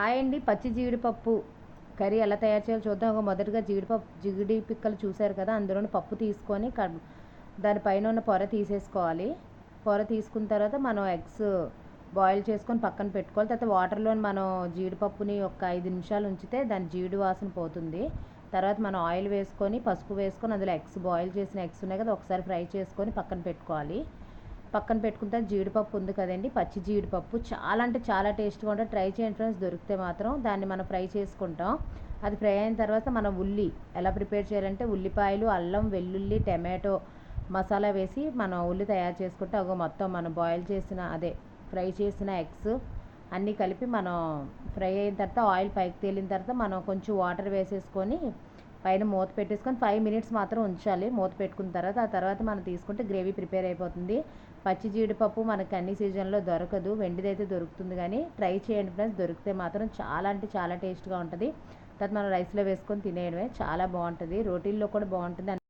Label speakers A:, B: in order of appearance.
A: Hi అండి. పచ్చి జీడిపప్పు కర్రీ ఎలా తయారు చేయాలో చూద్దాం. మొదటగా జీడి పిక్కలు చూసారు కదా, అందులోని పప్పు తీసుకొని దానిపైన ఉన్న పొర తీసేసుకోవాలి. పొర తీసుకున్న తర్వాత మనం ఎగ్స్ బాయిల్ చేసుకొని పక్కన పెట్టుకోవాలి. తర్వాత వాటర్లో మనం జీడిపప్పుని ఒక 5 నిమిషాలు ఉంచితే దాని జీడి వాసన పోతుంది. తర్వాత మనం ఆయిల్ వేసుకొని పసుపు వేసుకొని అందులో బాయిల్ చేసిన ఎగ్స్ ఉన్నాయి కదా, ఒకసారి ఫ్రై చేసుకొని పక్కన పెట్టుకోవాలి. పక్కన పెట్టుకుంటే జీడిపప్పు ఉంది కదండి, పచ్చి జీడిపప్పు చాలా అంటే చాలా టేస్ట్గా ఉంటుంది. ట్రై చేయండి ఫ్రెండ్స్. దొరికితే మాత్రం దాన్ని మనం ఫ్రై చేసుకుంటాం. అది ఫ్రై అయిన తర్వాత మనం ఉల్లి ఎలా ప్రిపేర్ చేయాలంటే ఉల్లిపాయలు, అల్లం, వెల్లుల్లి, టమాటో మసాలా వేసి మనం ఉల్లి తయారు చేసుకుంటే మొత్తం మనం బాయిల్ చేసిన ఫ్రై చేసిన ఎగ్స్ అన్నీ కలిపి మనం ఫ్రై అయిన తర్వాత ఆయిల్ పైకి తేలిన తర్వాత మనం కొంచెం వాటర్ వేసేసుకొని పైన మూత పెట్టేసుకొని 5 మినిట్స్ మాత్రం ఉంచాలి. మూత పెట్టుకున్న తర్వాత ఆ తర్వాత మనం తీసుకుంటే గ్రేవీ ప్రిపేర్ అయిపోతుంది. పచ్చి జీడిపప్పు మనకి అన్ని సీజన్లో దొరకదు, వెండిదైతే దొరుకుతుంది. కానీ ట్రై చేయండి ఫ్రెండ్స్, దొరికితే మాత్రం చాలా అంటే చాలా టేస్ట్గా ఉంటుంది. తర్వాత మనం రైస్లో వేసుకొని తినేయడమే, చాలా బాగుంటుంది. రోటీల్లో కూడా బాగుంటుంది.